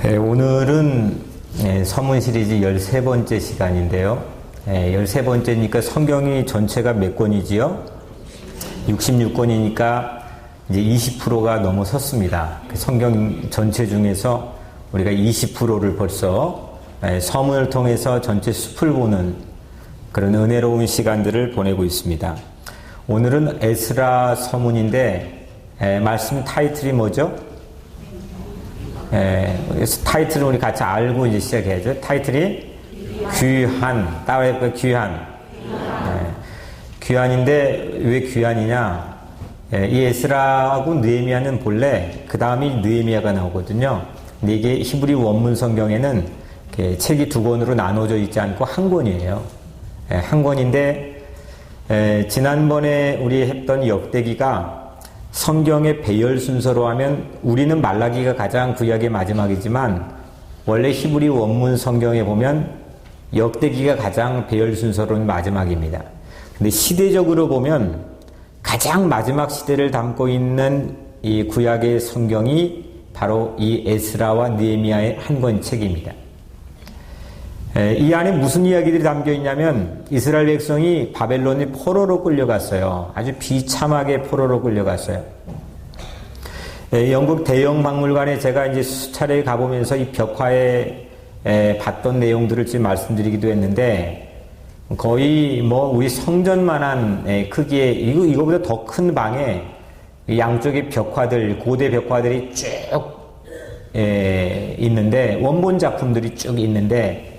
오늘은 서문 시리즈 13번째 시간인데요. 13번째니까 성경이 전체가 몇 권이지요? 66권이니까 이제 20%가 넘어섰습니다. 성경 전체 중에서 우리가 20%를 벌써 서문을 통해서 전체 숲을 보는 그런 은혜로운 시간들을 보내고 있습니다. 오늘은 에스라 서문인데 말씀 타이틀이 뭐죠? 타이틀을 우리 같이 알고 이제 시작해야죠. 타이틀이 귀한, 따라해볼까요? 귀한. 귀한인데 왜 귀한이냐? 이 에스라하고 느헤미야는 본래 그 다음이 느헤미야가 나오거든요. 근데 이게 히브리 원문 성경에는 책이 두 권으로 나눠져 있지 않고 한 권이에요. 한 권인데 지난번에 우리 했던 역대기가 성경의 배열 순서로 하면 우리는 말라기가 가장 구약의 마지막이지만 원래 히브리 원문 성경에 보면 역대기가 가장 배열 순서로는 마지막입니다. 근데 시대적으로 보면 가장 마지막 시대를 담고 있는 이 구약의 성경이 바로 이 에스라와 느헤미야의 한 권 책입니다. 이 안에 무슨 이야기들이 담겨 있냐면 이스라엘 백성이 바벨론의 포로로 끌려갔어요. 아주 비참하게 포로로 끌려갔어요. 영국 대형 박물관에 제가 이제 수차례 가보면서 이 벽화에 봤던 내용들을 지금 말씀드리기도 했는데 거의 뭐 우리 성전만한 크기의 이거보다 더 큰 방에 양쪽에 벽화들, 고대 벽화들이 쭉 있는데 원본 작품들이 쭉 있는데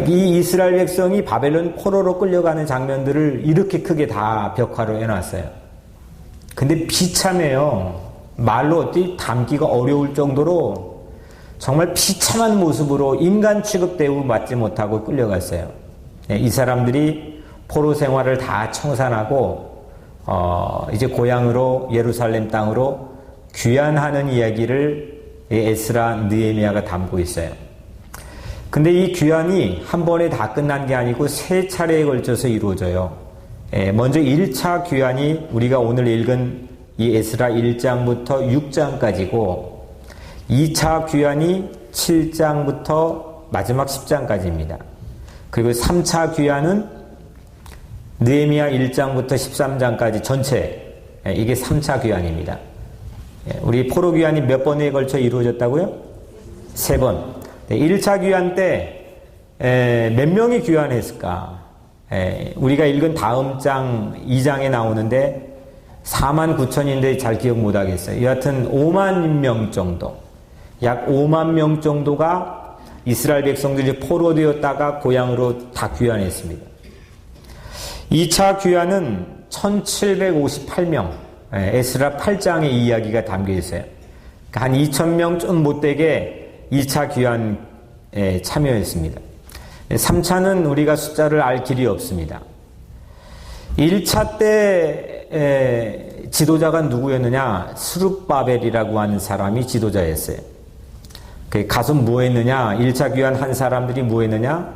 이 이스라엘 백성이 바벨론 포로로 끌려가는 장면들을 이렇게 크게 다 벽화로 해놨어요. 근데 비참해요. 말로 어떻게 담기가 어려울 정도로 정말 비참한 모습으로 인간 취급 대우 받지 못하고 끌려갔어요. 이 사람들이 포로 생활을 다 청산하고 이제 고향으로 예루살렘 땅으로 귀환하는 이야기를 에스라 느헤미야가 담고 있어요. 근데 이 귀환이 한 번에 다 끝난 게 아니고 세 차례에 걸쳐서 이루어져요. 먼저 1차 귀환이 우리가 오늘 읽은 이 에스라 1장부터 6장까지고 2차 귀환이 7장부터 마지막 10장까지입니다. 그리고 3차 귀환은 느헤미야 1장부터 13장까지 전체 이게 3차 귀환입니다. 우리 포로 귀환이 몇 번에 걸쳐 이루어졌다고요? 3번. 1차 귀환 때 몇 명이 귀환했을까? 우리가 읽은 다음 장 2장에 나오는데 4만 9천인데 잘 기억 못하겠어요. 여하튼 5만 명 정도, 약 5만 명 정도가 이스라엘 백성들이 포로되었다가 고향으로 다 귀환했습니다. 2차 귀환은 1758명, 에스라 8장의 이야기가 담겨 있어요. 한 2,000명 좀 못되게 2차 귀환에 참여했습니다. 3차는 우리가 숫자를 알 길이 없습니다. 1차 때 지도자가 누구였느냐? 스룹바벨이라고 하는 사람이 지도자였어요. 가서 뭐 했느냐? 1차 귀환한 사람들이 뭐 했느냐?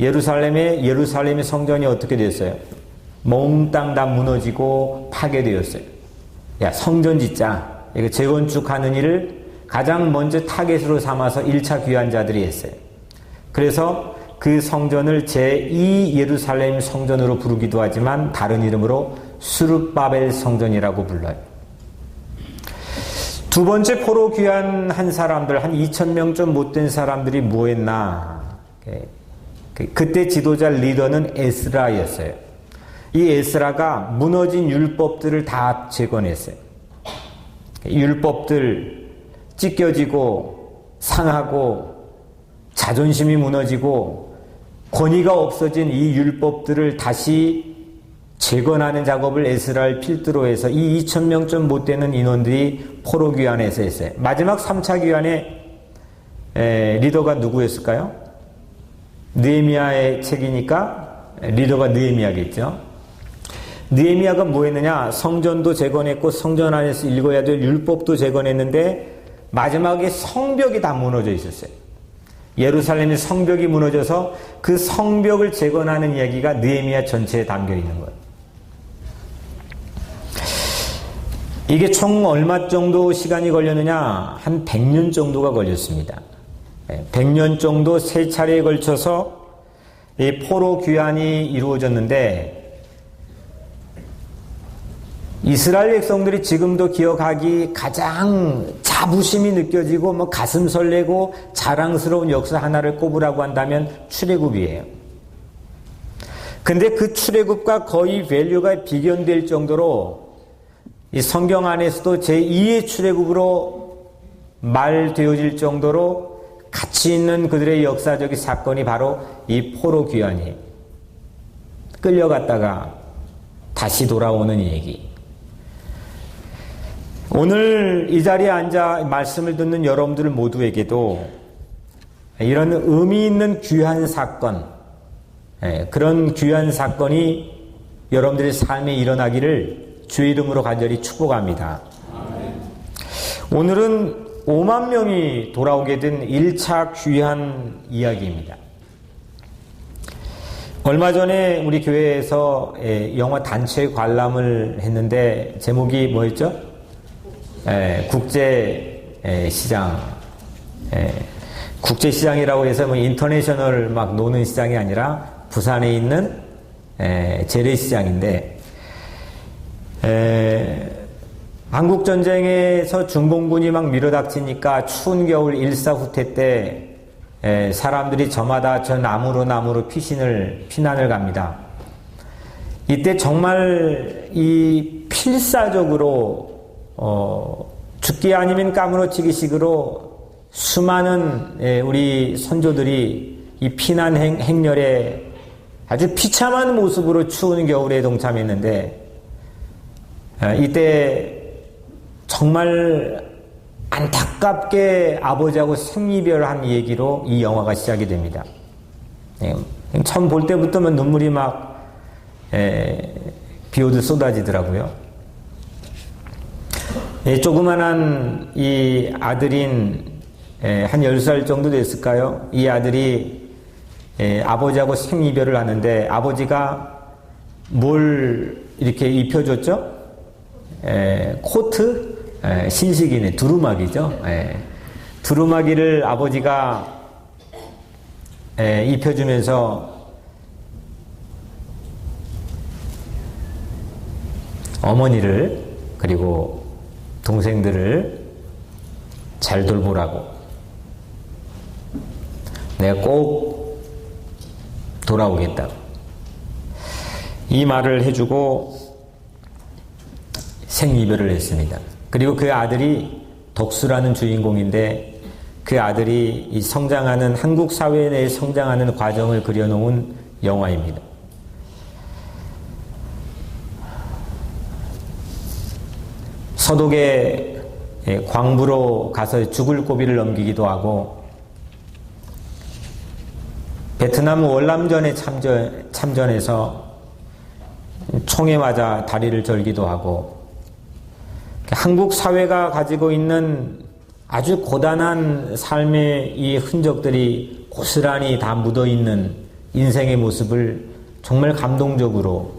예루살렘의 성전이 어떻게 됐어요? 몽땅 다 무너지고 파괴되었어요. 야, 성전 짓자. 이거 재건축하는 일을 가장 먼저 타겟으로 삼아서 1차 귀환자들이 했어요. 그래서 그 성전을 제2 예루살렘 성전으로 부르기도 하지만 다른 이름으로 스룹바벨 성전이라고 불러요. 두 번째 포로 귀환한 사람들, 한 2,000명 좀 못된 사람들이 뭐 했나? 그때 지도자 리더는 에스라였어요. 이 에스라가 무너진 율법들을 다 재건했어요. 율법들 찢겨지고 상하고 자존심이 무너지고 권위가 없어진 이 율법들을 다시 재건하는 작업을 에스라를 필두로 해서 이 2,000명 좀 못되는 인원들이 포로 귀환에서 했어요. 마지막 3차 귀환의 리더가 누구였을까요? 느헤미야의 책이니까 리더가 느헤미야겠죠. 느헤미야가 뭐 했느냐? 성전도 재건했고 성전 안에서 읽어야 될 율법도 재건했는데 마지막에 성벽이 다 무너져 있었어요. 예루살렘의 성벽이 무너져서 그 성벽을 재건하는 이야기가 느헤미야 전체에 담겨 있는 거예요. 이게 총 얼마 정도 시간이 걸렸느냐? 한 100년 정도가 걸렸습니다. 100년 정도 세 차례에 걸쳐서 이 포로 귀환이 이루어졌는데, 이스라엘 백성들이 지금도 기억하기 가장 자부심이 느껴지고 뭐 가슴 설레고 자랑스러운 역사 하나를 꼽으라고 한다면 출애굽이에요. 근데 그 출애굽과 거의 밸류가 비견될 정도로 이 성경 안에서도 제2의 출애굽으로 말되어질 정도로 가치 있는 그들의 역사적인 사건이 바로 이 포로 귀환이에요. 끌려갔다가 다시 돌아오는 얘기. 오늘 이 자리에 앉아 말씀을 듣는 여러분들 모두에게도 이런 의미 있는 귀한 사건, 그런 귀한 사건이 여러분들의 삶에 일어나기를 주의 이름으로 간절히 축복합니다. 오늘은 5만 명이 돌아오게 된 1차 귀한 이야기입니다. 얼마 전에 우리 교회에서 영화 단체 관람을 했는데 제목이 뭐였죠? 국제시장. 국제시장이라고 해서 뭐 인터내셔널 막 노는 시장이 아니라 부산에 있는 재래시장인데, 한국전쟁에서 중공군이 막 밀어닥치니까 추운 겨울 일사후퇴 때 사람들이 저마다 저 나무로 피난을 갑니다. 이때 정말 이 필사적으로 죽기 아니면 까무러치기 식으로 수많은 우리 선조들이 이 피난 행렬에 아주 비참한 모습으로 추운 겨울에 동참했는데, 이때 정말 안타깝게 아버지하고 생이별한 얘기로 이 영화가 시작이 됩니다. 처음 볼 때부터는 눈물이 막 비오듯 쏟아지더라고요. 조그만한 이 아들인 한 10살 정도 됐을까요? 이 아들이 아버지하고 생이별을 하는데 아버지가 뭘 이렇게 입혀줬죠? 코트? 신식이네. 두루마기죠. 두루마기를 아버지가 입혀주면서 어머니를 그리고 동생들을 잘 돌보라고, 내가 꼭 돌아오겠다고 이 말을 해주고 생이별을 했습니다. 그리고 그 아들이 덕수라는 주인공인데, 그 아들이 이 성장하는 한국 사회 내에 성장하는 과정을 그려놓은 영화입니다. 서독에 광부로 가서 죽을 고비를 넘기기도 하고, 베트남 월남전에 참전해서 총에 맞아 다리를 절기도 하고, 한국 사회가 가지고 있는 아주 고단한 삶의 이 흔적들이 고스란히 다 묻어있는 인생의 모습을 정말 감동적으로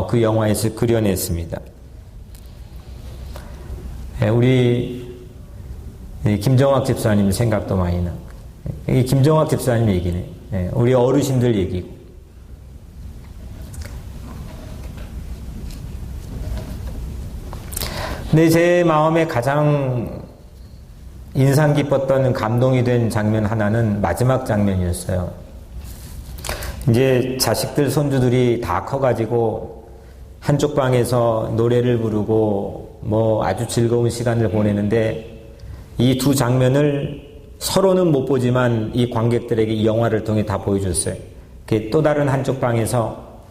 그 영화에서 그려냈습니다. 우리 김정학 집사님 생각도 많이 나. 이 김정학 집사님 얘기네. 우리 어르신들 얘기고. 근데 제 마음에 가장 인상 깊었던, 감동이 된 장면 하나는 마지막 장면이었어요. 이제 자식들, 손주들이 다 커가지고 한쪽 방에서 노래를 부르고 뭐 아주 즐거운 시간을 보내는데, 이 두 장면을 서로는 못 보지만 이 관객들에게 이 영화를 통해 다 보여줬어요. 또 다른 한쪽 방에서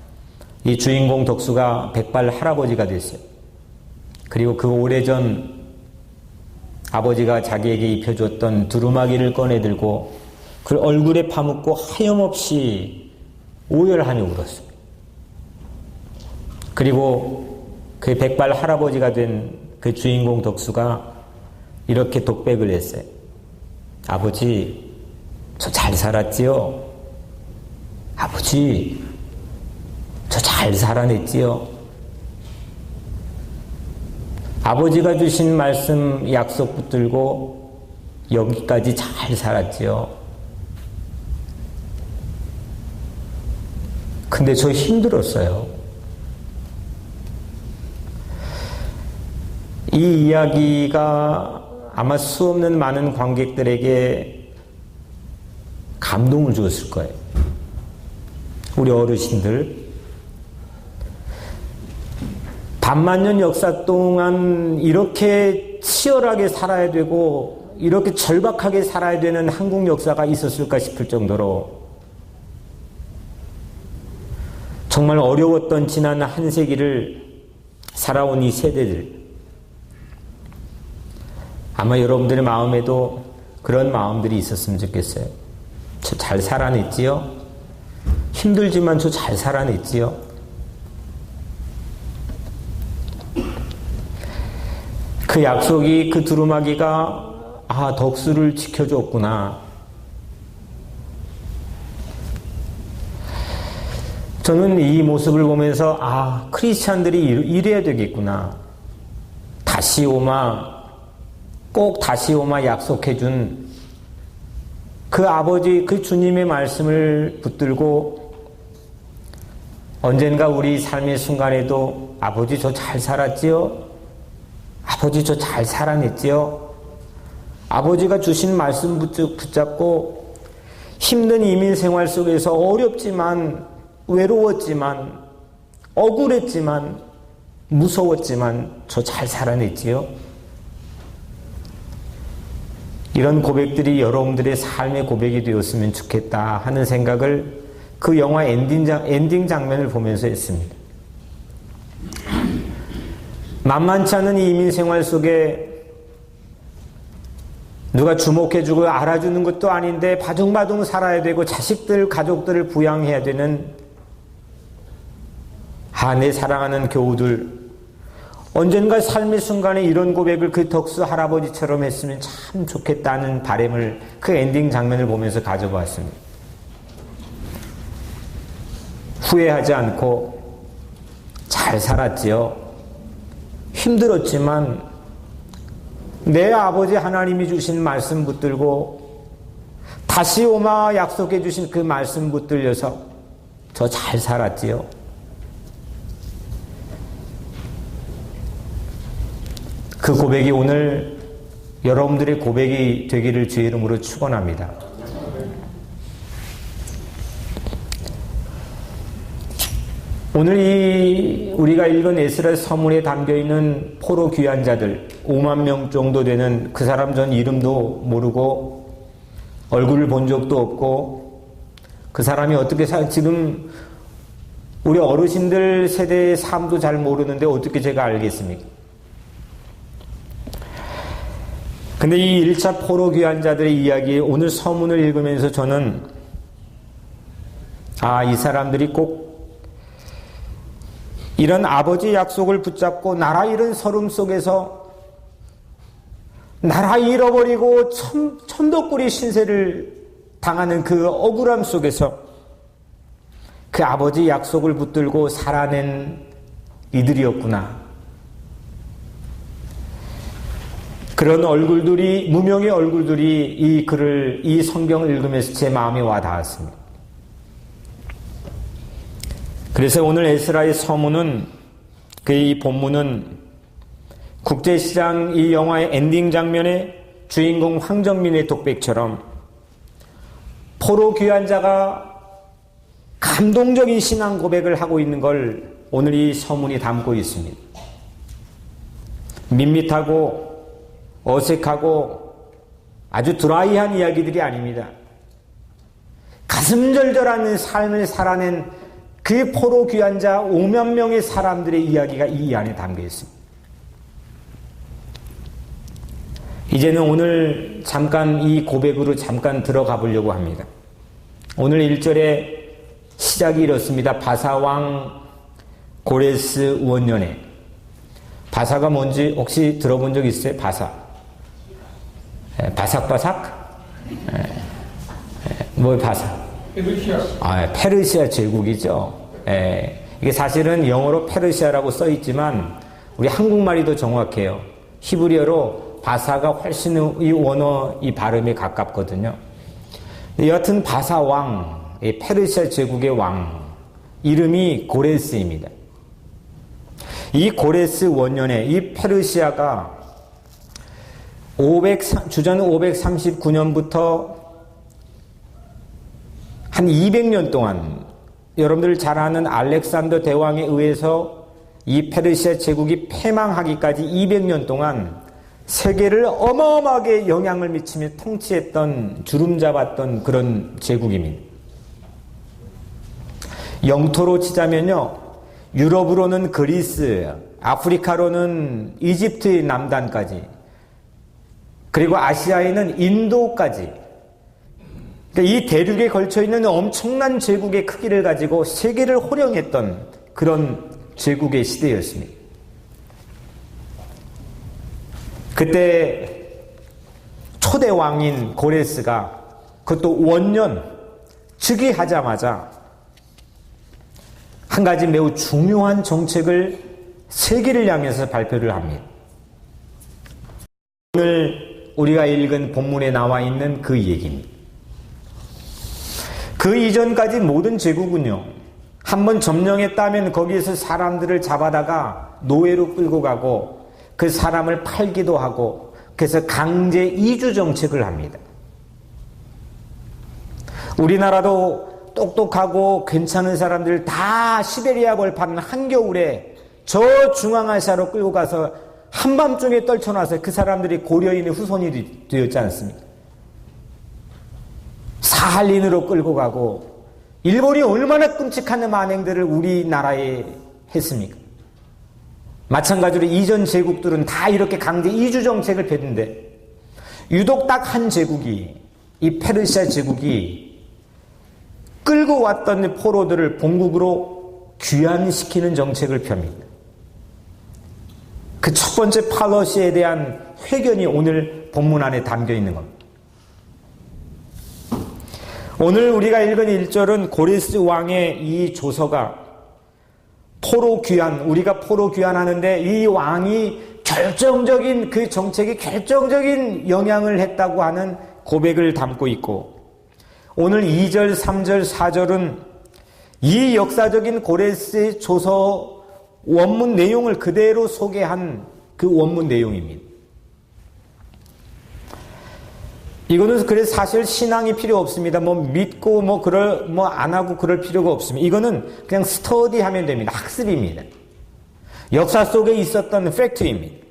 이 주인공 덕수가 백발 할아버지가 됐어요. 그리고 그 오래전 아버지가 자기에게 입혀줬던 두루마기를 꺼내들고 그 얼굴에 파묻고 하염없이 오열하며 울었어요. 그리고 그 백발 할아버지가 된 그 주인공 덕수가 이렇게 독백을 했어요. 아버지, 저 잘 살았지요? 아버지, 저 잘 살아냈지요? 아버지가 주신 말씀 약속 붙들고 여기까지 잘 살았지요. 근데 저 힘들었어요. 이 이야기가 아마 수없는 많은 관객들에게 감동을 주었을 거예요. 우리 어르신들. 반만년 역사 동안 이렇게 치열하게 살아야 되고 이렇게 절박하게 살아야 되는 한국 역사가 있었을까 싶을 정도로 정말 어려웠던 지난 한 세기를 살아온 이 세대들, 아마 여러분들의 마음에도 그런 마음들이 있었으면 좋겠어요. 저 잘 살아냈지요? 힘들지만 저 잘 살아냈지요? 그 약속이, 그 두루마기가 덕수를 지켜줬구나. 저는 이 모습을 보면서 크리스찬들이 이래야 되겠구나. 꼭 다시 오마 약속해준 그 아버지, 그 주님의 말씀을 붙들고 언젠가 우리 삶의 순간에도 아버지 저 잘 살았지요? 아버지 저 잘 살아냈지요? 아버지가 주신 말씀 붙잡고 힘든 이민 생활 속에서 어렵지만 외로웠지만 억울했지만 무서웠지만 저 잘 살아냈지요? 이런 고백들이 여러분들의 삶의 고백이 되었으면 좋겠다 하는 생각을 그 영화 엔딩 장면을 보면서 했습니다. 만만치 않은 이 이민 생활 속에 누가 주목해주고 알아주는 것도 아닌데 바둥바둥 살아야 되고 자식들, 가족들을 부양해야 되는 내 사랑하는 교우들, 언젠가 삶의 순간에 이런 고백을 그 덕수 할아버지처럼 했으면 참 좋겠다는 바람을 그 엔딩 장면을 보면서 가져보았습니다. 후회하지 않고 잘 살았지요. 힘들었지만 내 아버지 하나님이 주신 말씀 붙들고 다시 오마 약속해 주신 그 말씀 붙들려서 저 잘 살았지요. 그 고백이 오늘 여러분들의 고백이 되기를 주의 이름으로 축원합니다. 오늘 우리가 읽은 에스라 서문에 담겨있는 포로 귀한 자들 5만 명 정도 되는 그 사람 전 이름도 모르고 얼굴을 본 적도 없고 그 사람이 어떻게 지금 우리 어르신들 세대의 삶도 잘 모르는데 어떻게 제가 알겠습니까? 근데 이 1차 포로 귀한 자들의 이야기, 오늘 서문을 읽으면서 저는 이 사람들이 꼭 이런 아버지 약속을 붙잡고 나라 잃은 서름 속에서 나라 잃어버리고 천덕꾸리 신세를 당하는 그 억울함 속에서 그 아버지 약속을 붙들고 살아낸 이들이었구나. 그런 얼굴들이, 무명의 얼굴들이 이 성경을 읽으면서 제 마음에 와 닿았습니다. 그래서 오늘 에스라의 서문은, 이 본문은 국제시장 이 영화의 엔딩 장면에 주인공 황정민의 독백처럼 포로 귀한 자가 감동적인 신앙 고백을 하고 있는 걸 오늘 이 서문이 담고 있습니다. 밋밋하고 어색하고 아주 드라이한 이야기들이 아닙니다. 가슴 절절한 삶을 살아낸 그 포로 귀한 자 5만 명의 사람들의 이야기가 이 안에 담겨 있습니다. 이제는 오늘 잠깐 이 고백으로 잠깐 들어가 보려고 합니다. 오늘 1절에 시작이 이렇습니다. 바사왕 고레스 원년에. 바사가 뭔지 혹시 들어본 적 있어요? 바사. 바삭바삭? 뭐 바사? 페르시아. 페르시아 제국이죠. 이게 사실은 영어로 페르시아라고 써 있지만 우리 한국말이 더 정확해요. 히브리어로 바사가 훨씬 이 원어 이 발음이 가깝거든요. 여하튼 바사 왕, 페르시아 제국의 왕, 이름이 고레스입니다. 이 고레스 원년에 이 페르시아가 주전 539년부터 한 200년 동안 여러분들 잘 아는 알렉산더 대왕에 의해서 이 페르시아 제국이 패망하기까지 200년 동안 세계를 어마어마하게 영향을 미치며 통치했던, 주름잡았던 그런 제국입니다. 영토로 치자면요, 유럽으로는 그리스, 아프리카로는 이집트의 남단까지, 그리고 아시아에는 인도까지, 그러니까 이 대륙에 걸쳐 있는 엄청난 제국의 크기를 가지고 세계를 호령했던 그런 제국의 시대였습니다. 그때 초대 왕인 고레스가 그것도 원년 즉위하자마자 한 가지 매우 중요한 정책을 세계를 향해서 발표를 합니다. 오늘 우리가 읽은 본문에 나와 있는 그 얘기입니다. 그 이전까지 모든 제국은요, 한번 점령했다면 거기에서 사람들을 잡아다가 노예로 끌고 가고 그 사람을 팔기도 하고, 그래서 강제 이주 정책을 합니다. 우리나라도 똑똑하고 괜찮은 사람들 다 시베리아 벌판은 한겨울에 저 중앙아시아로 끌고 가서 한밤중에 떨쳐놔서 그 사람들이 고려인의 후손이 되었지 않습니까? 사할린으로 끌고 가고, 일본이 얼마나 끔찍한 만행들을 우리나라에 했습니까? 마찬가지로 이전 제국들은 다 이렇게 강제 이주 정책을 펴는데, 유독 딱 한 제국이, 이 페르시아 제국이 끌고 왔던 포로들을 본국으로 귀환시키는 정책을 펴니다. 그 첫 번째 팔러시에 대한 회견이 오늘 본문 안에 담겨 있는 겁니다. 오늘 우리가 읽은 1절은 고레스 왕의 이 조서가 포로 귀환, 우리가 포로 귀환하는데 이 왕이 결정적인, 그 정책이 결정적인 영향을 했다고 하는 고백을 담고 있고, 오늘 2절, 3절, 4절은 이 역사적인 고레스의 조서 원문 내용을 그대로 소개한 그 원문 내용입니다. 이거는 그래서 사실 신앙이 필요 없습니다. 믿고 안 하고 그럴 필요가 없습니다. 이거는 그냥 스터디하면 됩니다. 학습입니다. 역사 속에 있었던 팩트입니다.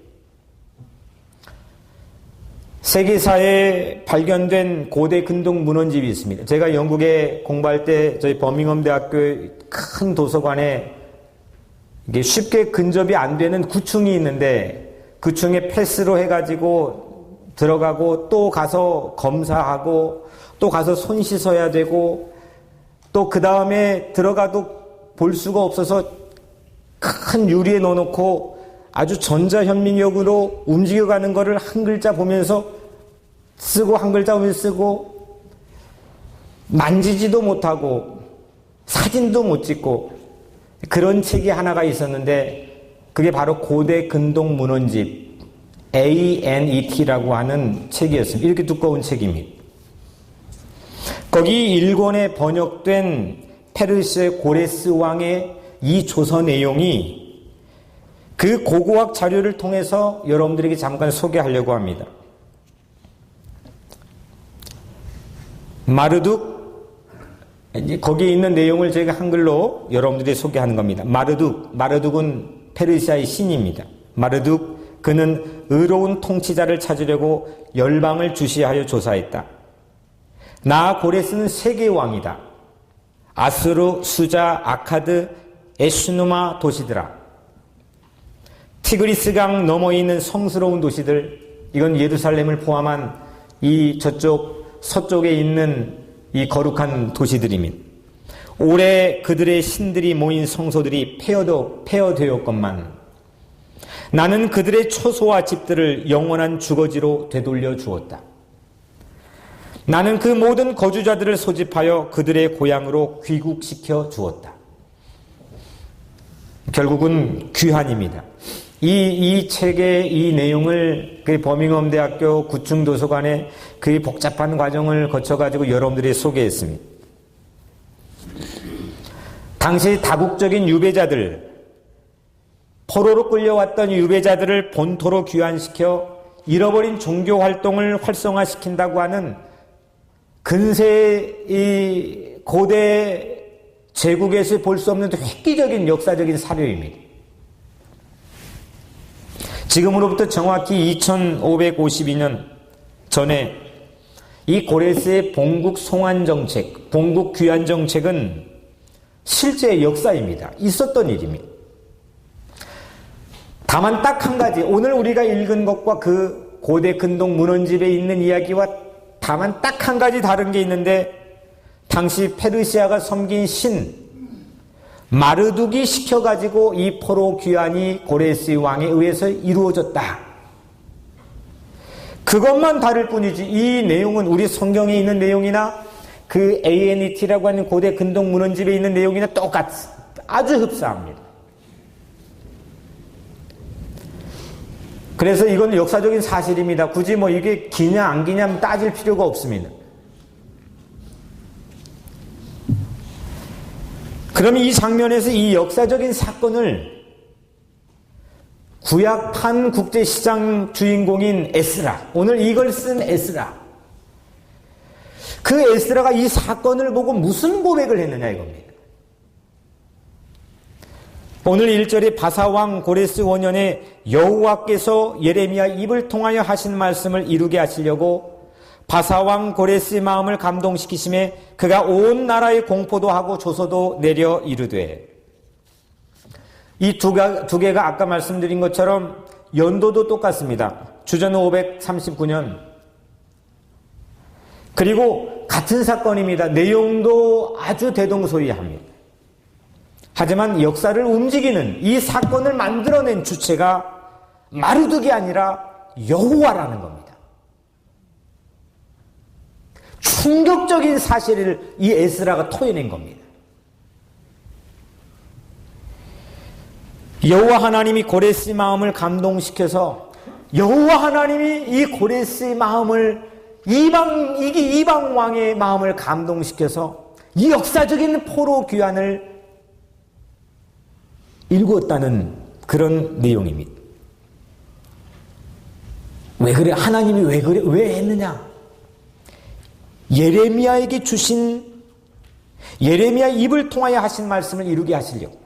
세계사에 발견된 고대 근동 문헌집이 있습니다. 제가 영국에 공부할 때 저희 버밍엄 대학교의 큰 도서관에 이게 쉽게 근접이 안 되는 구층이 있는데, 그 층에 패스로 해가지고 들어가고 또 가서 검사하고 또 가서 손 씻어야 되고 또 그 다음에 들어가도 볼 수가 없어서 큰 유리에 넣어놓고 아주 전자현미력으로 움직여가는 거를 한 글자 보면서 쓰고 한 글자 보면서 쓰고 만지지도 못하고 사진도 못 찍고 그런 책이 하나가 있었는데, 그게 바로 고대 근동 문헌집 ANET라고 하는 책이었습니다. 이렇게 두꺼운 책입니다. 거기 일본에 번역된 페르시아 고레스 왕의 이 조서 내용이 그 고고학 자료를 통해서 여러분들에게 잠깐 소개하려고 합니다. 마르둑, 거기에 있는 내용을 제가 한글로 여러분들에게 소개하는 겁니다. 마르둑은 페르시아의 신입니다. 마르둑, 그는 의로운 통치자를 찾으려고 열방을 주시하여 조사했다. 나 고레스는 세계 왕이다. 아수르, 수자, 아카드, 에슈누마 도시들아. 티그리스강 너머에 있는 성스러운 도시들, 이건 예루살렘을 포함한 이 저쪽 서쪽에 있는 이 거룩한 도시들입니다. 올해 그들의 신들이 모인 성소들이 폐허되었건만 나는 그들의 초소와 집들을 영원한 주거지로 되돌려 주었다. 나는 그 모든 거주자들을 소집하여 그들의 고향으로 귀국시켜 주었다. 결국은 귀환입니다. 이 책의 이 내용을 그 버밍엄 대학교 구층 도서관에 그 복잡한 과정을 거쳐가지고 여러분들이 소개했습니다. 당시 다국적인 유배자들, 포로로 끌려왔던 유배자들을 본토로 귀환시켜 잃어버린 종교 활동을 활성화시킨다고 하는 근세 이 고대 제국에서 볼 수 없는 획기적인 역사적인 사료입니다. 지금으로부터 정확히 2552년 전에 이 고레스의 본국 송환 정책, 본국 귀환 정책은 실제 역사입니다. 있었던 일입니다. 다만 딱 한 가지, 오늘 우리가 읽은 것과 그 고대 근동 문헌집에 있는 이야기와 다만 딱 한 가지 다른 게 있는데, 당시 페르시아가 섬긴 신 마르둑이 시켜가지고 이 포로 귀환이 고레스 왕에 의해서 이루어졌다. 그것만 다를 뿐이지 이 내용은 우리 성경에 있는 내용이나 그 ANET라고 하는 고대 근동 문헌집에 있는 내용이나 아주 흡사합니다. 그래서 이건 역사적인 사실입니다. 굳이 뭐 이게 기냐 안 기냐 따질 필요가 없습니다. 그럼 이 장면에서 이 역사적인 사건을 구약 판 국제시장 주인공인 에스라, 오늘 이걸 쓴 에스라, 그 에스라가 이 사건을 보고 무슨 고백을 했느냐 이겁니다. 오늘 1절에 바사왕 고레스 원년에 여호와께서 예레미야 입을 통하여 하신 말씀을 이루게 하시려고 바사왕 고레스의 마음을 감동시키심에 그가 온 나라에 공포도 하고 조서도 내려 이르되, 이 두 개가 아까 말씀드린 것처럼 연도도 똑같습니다. 주전 539년. 그리고 같은 사건입니다. 내용도 아주 대동소이합니다. 하지만 역사를 움직이는 이 사건을 만들어낸 주체가 마르둑이 아니라 여호와라는 겁니다. 충격적인 사실을 이 에스라가 토해낸 겁니다. 여호와 하나님이 고레스의 마음을 감동시켜서 여호와 하나님이 이 고레스의 마음을 이방 왕의 마음을 감동시켜서 이 역사적인 포로 귀환을 일구었다는 그런 내용입니다. 왜 그래? 하나님이 왜 그래? 왜 했느냐? 예레미야에게 주신, 예레미야 입을 통하여 하신 말씀을 이루게 하시려고.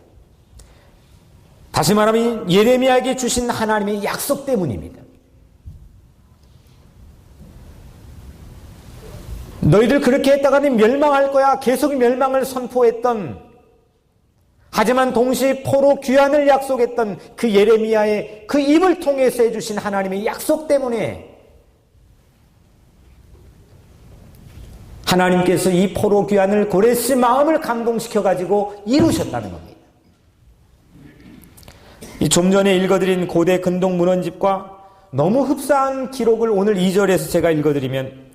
다시 말하면 예레미야에게 주신 하나님의 약속 때문입니다. 너희들 그렇게 했다가는 멸망할 거야. 계속 멸망을 선포했던, 하지만 동시에 포로 귀환을 약속했던 그 예레미야의 그 입을 통해서 해주신 하나님의 약속 때문에 하나님께서 이 포로 귀환을 고레스 마음을 감동시켜가지고 이루셨다는 겁니다. 이 좀 전에 읽어드린 고대 근동 문헌집과 너무 흡사한 기록을 오늘 2절에서 제가 읽어드리면,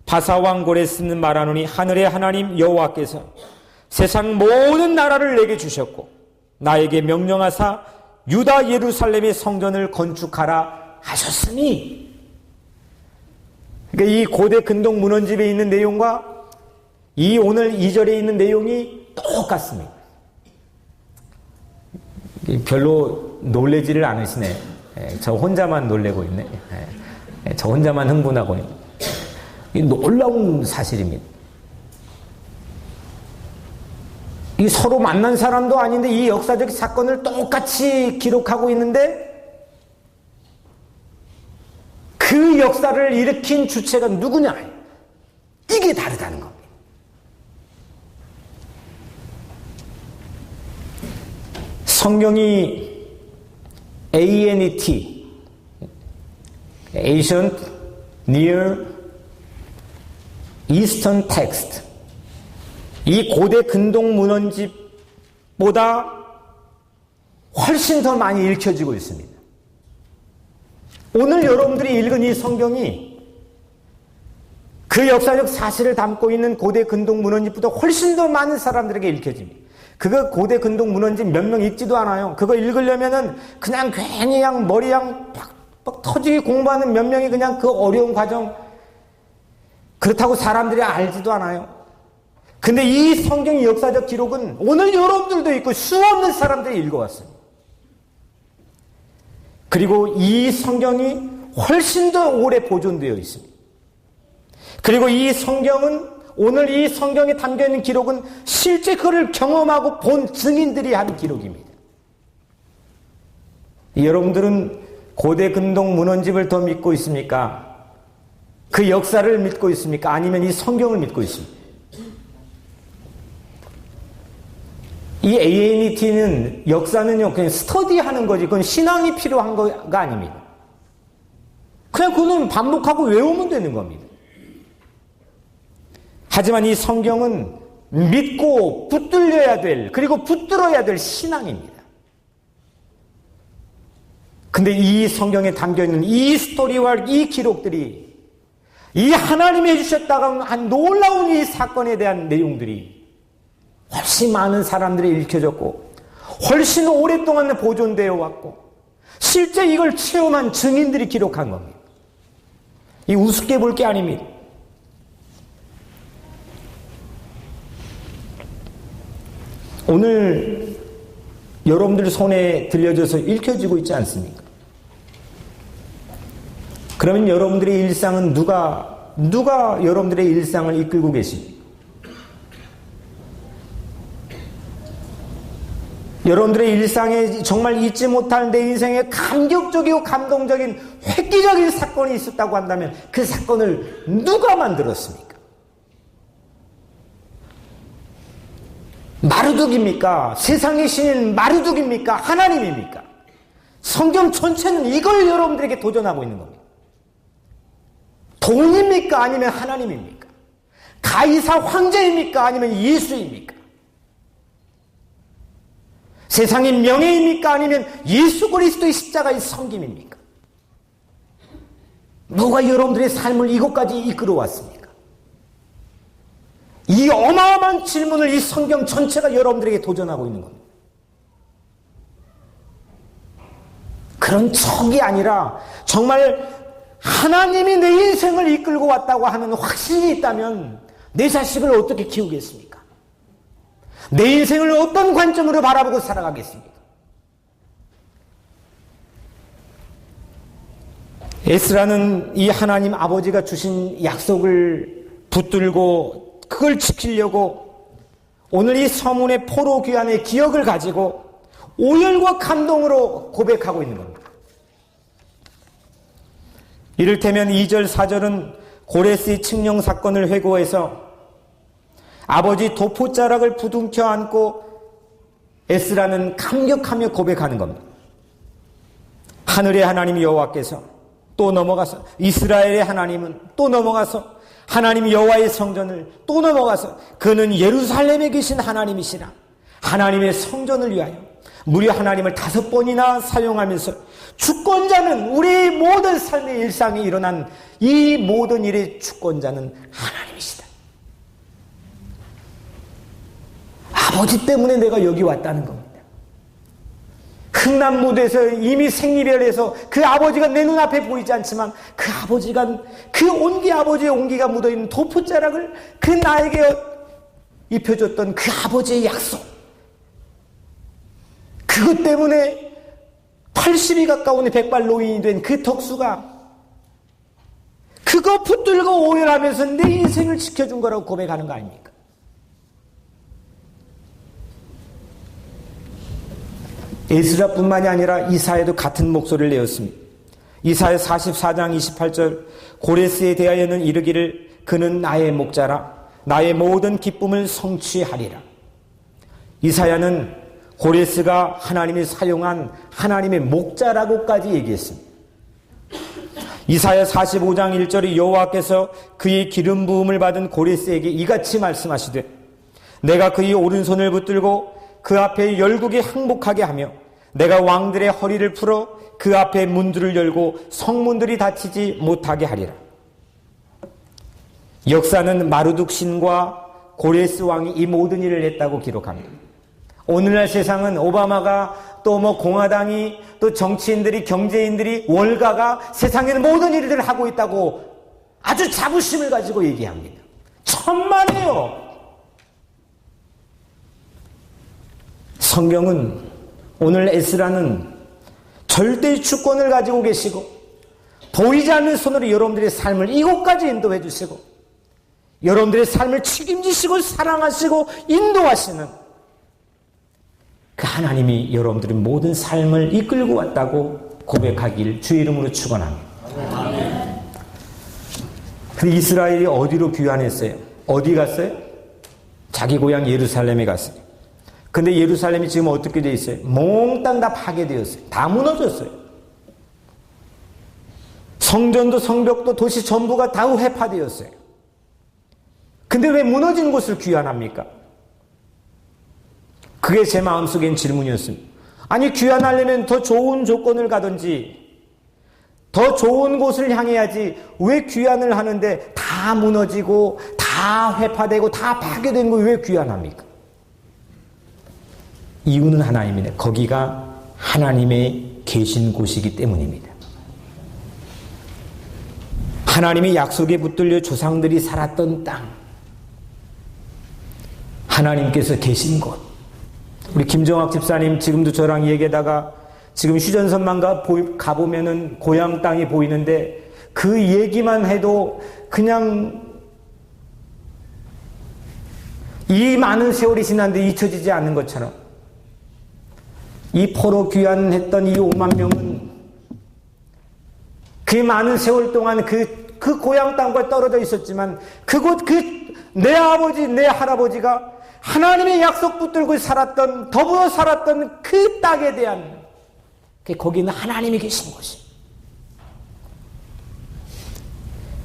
바사왕 고레스는 말하노니 하늘의 하나님 여호와께서 세상 모든 나라를 내게 주셨고 나에게 명령하사 유다 예루살렘의 성전을 건축하라 하셨으니, 그러니까 이 고대 근동 문헌집에 있는 내용과 이 오늘 2절에 있는 내용이 똑같습니다. 별로 놀래지를 않으시네. 저 혼자만 놀래고 있네. 저 혼자만 흥분하고 있네. 이 놀라운 사실입니다. 이 서로 만난 사람도 아닌데 이 역사적 사건을 똑같이 기록하고 있는데 그 역사를 일으킨 주체가 누구냐? 이게 다르다는 겁니다. 성경이 ANET, Ancient Near Eastern Text, 이 고대 근동 문헌집보다 훨씬 더 많이 읽혀지고 있습니다. 오늘 여러분들이 읽은 이 성경이 그 역사적 사실을 담고 있는 고대 근동 문헌집보다 훨씬 더 많은 사람들에게 읽혀집니다. 그거 고대 근동 문헌집 몇 명 읽지도 않아요. 그거 읽으려면은 그냥 괜히 머리 막 터지게 공부하는 몇 명이 그냥 그 어려운 과정, 그렇다고 사람들이 알지도 않아요. 근데 이 성경의 역사적 기록은 오늘 여러분들도 있고 수없는 사람들이 읽어왔어요. 그리고 이 성경이 훨씬 더 오래 보존되어 있습니다. 그리고 이 성경은, 오늘 이 성경에 담겨있는 기록은 실제 그를 경험하고 본 증인들이 한 기록입니다. 여러분들은 고대 근동 문헌집을 더 믿고 있습니까? 그 역사를 믿고 있습니까? 아니면 이 성경을 믿고 있습니까? 이 ANET는 역사는요, 그냥 스터디하는 거지, 그건 신앙이 필요한 거가 아닙니다. 그냥 그거는 반복하고 외우면 되는 겁니다. 하지만 이 성경은 믿고 붙들려야 될, 그리고 붙들어야 될 신앙입니다. 근데 이 성경에 담겨있는 이 스토리와 이 기록들이, 이 하나님이 해주셨다가 한 놀라운 이 사건에 대한 내용들이 훨씬 많은 사람들이 읽혀졌고 훨씬 오랫동안 보존되어 왔고 실제 이걸 체험한 증인들이 기록한 겁니다. 이 우습게 볼 게 아닙니다. 오늘 여러분들 손에 들려져서 읽혀지고 있지 않습니까? 그러면 여러분들의 일상은 누가 여러분들의 일상을 이끌고 계십니까? 여러분들의 일상에 정말 잊지 못할 내 인생에 감격적이고 감동적인 획기적인 사건이 있었다고 한다면 그 사건을 누가 만들었습니까? 마르둑입니까? 세상의 신인 마르둑입니까? 하나님입니까? 성경 전체는 이걸 여러분들에게 도전하고 있는 겁니다. 돈입니까? 아니면 하나님입니까? 가이사 황제입니까? 아니면 예수입니까? 세상의 명예입니까? 아니면 예수 그리스도의 십자가의 섬김입니까? 누가 여러분들의 삶을 이곳까지 이끌어왔습니까? 이 어마어마한 질문을 이 성경 전체가 여러분들에게 도전하고 있는 겁니다. 그런 척이 아니라 정말 하나님이 내 인생을 이끌고 왔다고 하는 확신이 있다면 내 자식을 어떻게 키우겠습니까? 내 인생을 어떤 관점으로 바라보고 살아가겠습니까? 에스라는 이 하나님 아버지가 주신 약속을 붙들고 그걸 지키려고 오늘 이 서문의 포로 귀환의 기억을 가지고 오열과 감동으로 고백하고 있는 겁니다. 이를테면 2절 4절은 고레스의 칙령 사건을 회고해서 아버지 도포자락을 부둥켜 안고 에스라는 감격하며 고백하는 겁니다. 하늘의 하나님 여호와께서 또 넘어가서, 이스라엘의 하나님은 또 넘어가서 하나님 여호와의 성전을 또 넘어가서 그는 예루살렘에 계신 하나님이시라. 하나님의 성전을 위하여 무려 하나님을 5번이나 사용하면서 주권자는, 우리의 모든 삶의 일상에 일어난 이 모든 일의 주권자는 하나님이시다. 아버지 때문에 내가 여기 왔다는 겁니다. 흥남무대에서 이미 생리별에서 그 아버지가 내 눈앞에 보이지 않지만 그 아버지가, 그 온기 아버지의 온기가 묻어있는 도포자락을 그 나에게 입혀줬던 그 아버지의 약속, 그것 때문에 80이 가까운 백발노인이 된 그 덕수가 그거 붙들고 오열하면서 내 인생을 지켜준 거라고 고백하는 거 아닙니까? 에스라뿐만이 아니라 이사야도 같은 목소리를 내었습니다. 이사야 44장 28절, 고레스에 대하여는 이르기를 그는 나의 목자라, 나의 모든 기쁨을 성취하리라. 이사야는 고레스가 하나님이 사용한 하나님의 목자라고까지 얘기했습니다. 이사야 45장 1절에 여호와께서 그의 기름 부음을 받은 고레스에게 이같이 말씀하시되 내가 그의 오른손을 붙들고 그 앞에 열국이 항복하게 하며 내가 왕들의 허리를 풀어 그 앞에 문들을 열고 성문들이 닫히지 못하게 하리라. 역사는 마르둑 신과 고레스 왕이 이 모든 일을 했다고 기록합니다. 오늘날 세상은 오바마가 또 공화당이 또 정치인들이 경제인들이 월가가 세상에는 모든 일들을 하고 있다고 아주 자부심을 가지고 얘기합니다. 천만에요. 성경은 오늘 에스라는 절대의 주권을 가지고 계시고 보이지 않는 손으로 여러분들의 삶을 이곳까지 인도해 주시고 여러분들의 삶을 책임지시고 사랑하시고 인도하시는 그 하나님이 여러분들의 모든 삶을 이끌고 왔다고 고백하길 주의 이름으로 축원합니다. 그 이스라엘이 어디로 귀환했어요? 어디 갔어요? 자기 고향 예루살렘에 갔어요. 근데 예루살렘이 지금 어떻게 돼 있어요? 몽땅 다 파괴되었어요. 다 무너졌어요. 성전도 성벽도 도시 전부가 다 회파되었어요. 근데 왜 무너진 곳을 귀환합니까? 그게 제 마음속엔 질문이었습니다. 아니 귀환하려면 더 좋은 조건을 가든지 더 좋은 곳을 향해야지 왜 귀환을 하는데 다 무너지고 다 회파되고 다 파괴된 거 왜 귀환합니까? 이유는 하나입니다. 거기가 하나님의 계신 곳이기 때문입니다. 하나님의 약속에 붙들려 조상들이 살았던 땅, 하나님께서 계신 곳. 우리 김정학 집사님 지금도 저랑 얘기하다가 지금 휴전선만 가보면은 고향 땅이 보이는데 그 얘기만 해도 그냥 이 많은 세월이 지났는데 잊혀지지 않는 것처럼 이 포로 귀환했던 이 5만 명은 그 많은 세월 동안 그 고향 땅과 떨어져 있었지만 그곳 내 아버지 내 할아버지가 하나님의 약속 붙들고 살았던 더불어 살았던 그 땅에 대한 거기는 하나님이 계신 곳이.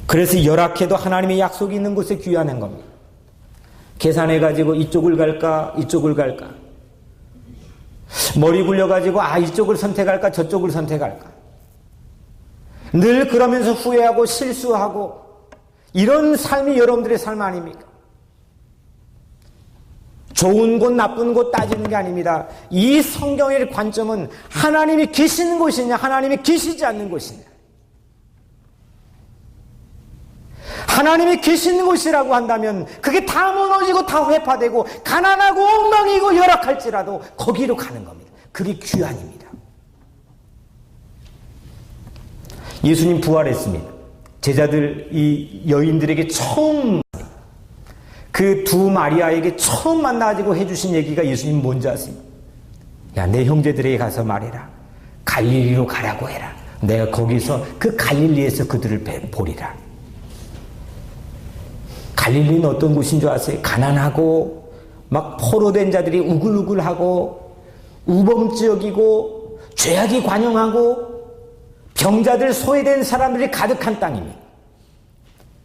그래서 열악해도 하나님의 약속이 있는 곳에 귀환한 겁니다. 계산해가지고 이쪽을 갈까 이쪽을 갈까 머리 굴려가지고 이쪽을 선택할까 저쪽을 선택할까 늘 그러면서 후회하고 실수하고 이런 삶이 여러분들의 삶 아닙니까? 좋은 곳 나쁜 곳 따지는 게 아닙니다. 이 성경의 관점은 하나님이 계시는 곳이냐 하나님이 계시지 않는 곳이냐. 하나님이 계시는 곳이라고 한다면 그게 다 무너지고 다 회파되고 가난하고 엉망이고 열악할지라도 거기로 가는 겁니다. 그게 귀환입니다. 예수님 부활했습니다. 제자들 이 여인들에게 처음 그 두 마리아에게 처음 만나가지고 해주신 얘기가 예수님 뭔지 아세요? 야, 내 형제들에게 가서 말해라. 갈릴리로 가라고 해라. 내가 거기서 그 갈릴리에서 그들을 보리라. 갈릴리는 어떤 곳인 줄 아세요? 가난하고 막 포로된 자들이 우글우글하고 우범지역이고 죄악이 관영하고 병자들 소외된 사람들이 가득한 땅입니다.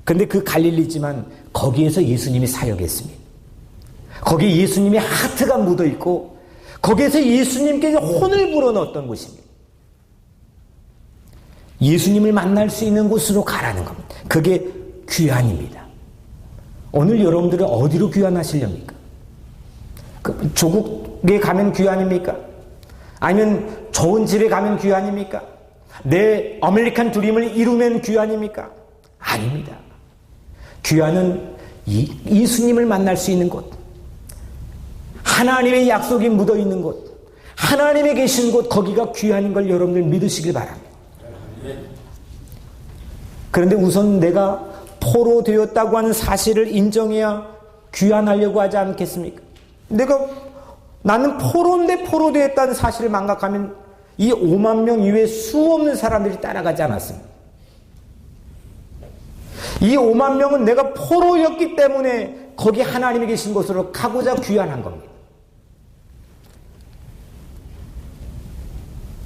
근데 그 갈릴리지만 거기에서 예수님이 사역했습니다. 거기에 예수님의 하트가 묻어있고 거기에서 예수님께 혼을 불어넣었던 곳입니다. 예수님을 만날 수 있는 곳으로 가라는 겁니다. 그게 귀환입니다. 오늘 여러분들은 어디로 귀환하시렵니까? 조국에 가면 귀환입니까? 아니면 좋은 집에 가면 귀환입니까? 내 아메리칸 드림을 이루면 귀환입니까? 아닙니다. 귀환은 예수님을 만날 수 있는 곳, 하나님의 약속이 묻어있는 곳, 하나님의 계신 곳, 거기가 귀환인 걸 여러분들 믿으시길 바랍니다. 그런데 우선 내가 포로 되었다고 하는 사실을 인정해야 귀환하려고 하지 않겠습니까? 나는 포로인데 포로 되었다는 사실을 망각하면 이 5만 명 이외에 수없는 사람들이 따라가지 않았습니다. 이 5만 명은 내가 포로였기 때문에 거기 하나님이 계신 곳으로 가고자 귀환한 겁니다.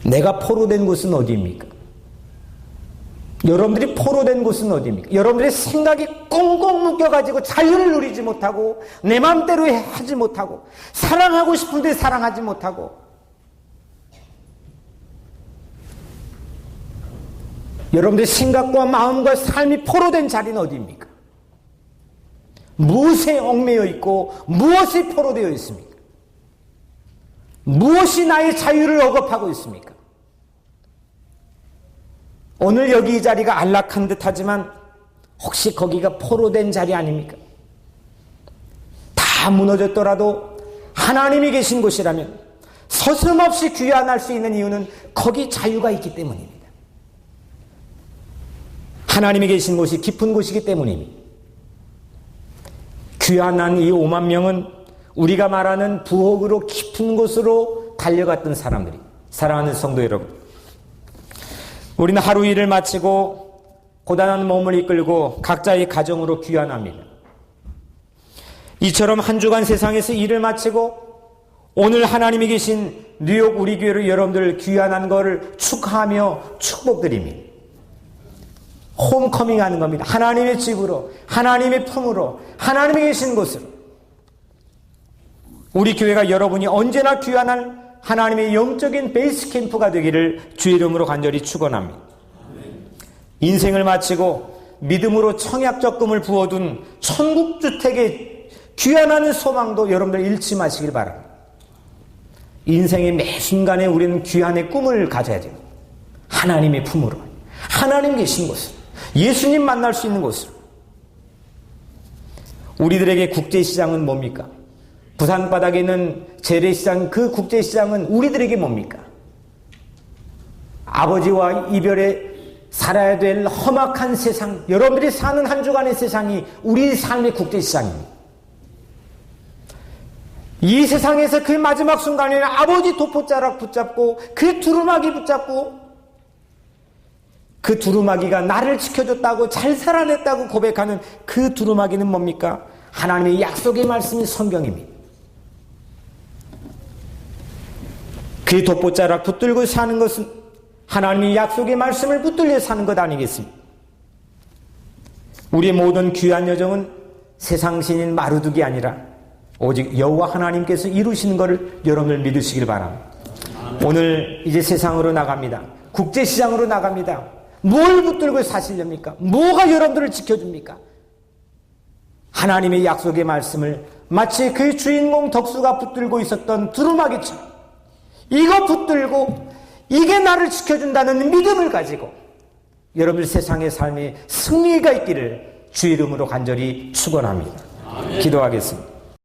내가 포로된 곳은 어디입니까? 여러분들이 포로된 곳은 어디입니까? 여러분들의 생각이 꽁꽁 묶여가지고 자유를 누리지 못하고 내 마음대로 하지 못하고 사랑하고 싶은데 사랑하지 못하고 여러분들의 생각과 마음과 삶이 포로된 자리는 어디입니까? 무엇에 얽매여 있고 무엇이 포로되어 있습니까? 무엇이 나의 자유를 억압하고 있습니까? 오늘 여기 이 자리가 안락한 듯하지만 혹시 거기가 포로된 자리 아닙니까? 다 무너졌더라도 하나님이 계신 곳이라면 서슴없이 귀환할 수 있는 이유는 거기 자유가 있기 때문입니다. 하나님이 계신 곳이 깊은 곳이기 때문입니다. 귀환한 이 5만 명은 우리가 말하는 부엌으로 깊은 곳으로 달려갔던 사람들이. 사랑하는 성도 여러분, 우리는 하루 일을 마치고 고단한 몸을 이끌고 각자의 가정으로 귀환합니다. 이처럼 한 주간 세상에서 일을 마치고 오늘 하나님이 계신 뉴욕 우리 교회로 여러분들 귀환한 것을 축하하며 축복드립니다. 홈커밍 하는 겁니다. 하나님의 집으로, 하나님의 품으로, 하나님이 계신 곳으로. 우리 교회가 여러분이 언제나 귀환할 하나님의 영적인 베이스 캠프가 되기를 주의 이름으로 간절히 축원합니다. 인생을 마치고 믿음으로 청약적금을 부어둔 천국주택에 귀환하는 소망도 여러분들 잃지 마시길 바랍니다. 인생의 매 순간에 우리는 귀환의 꿈을 가져야 됩니다. 하나님의 품으로, 하나님 계신 곳으로, 예수님 만날 수 있는 곳으로. 우리들에게 국제시장은 뭡니까? 부산 바닥에 있는 재래시장, 그 국제시장은 우리들에게 뭡니까? 아버지와 이별에 살아야 될 험악한 세상, 여러분들이 사는 한 주간의 세상이 우리 삶의 국제시장입니다. 이 세상에서 그 마지막 순간에는 아버지 도포자락 붙잡고 그 두루마기 붙잡고 그 두루마기가 나를 지켜줬다고 잘 살아냈다고 고백하는 그 두루마기는 뭡니까? 하나님의 약속의 말씀이 성경입니다. 그 도포자락 붙들고 사는 것은 하나님의 약속의 말씀을 붙들려 사는 것 아니겠습니까? 우리의 모든 귀한 여정은 세상 신인 마루둑이 아니라 오직 여호와 하나님께서 이루시는 것을 여러분들 믿으시길 바랍니다. 오늘 이제 세상으로 나갑니다. 국제시장으로 나갑니다. 뭘 붙들고 사시렵니까? 뭐가 여러분들을 지켜줍니까? 하나님의 약속의 말씀을 마치 그 주인공 덕수가 붙들고 있었던 두루마기처럼 이거 붙들고 이게 나를 지켜준다는 믿음을 가지고 여러분들 세상의 삶에 승리가 있기를 주의 이름으로 간절히 축원합니다. 기도하겠습니다.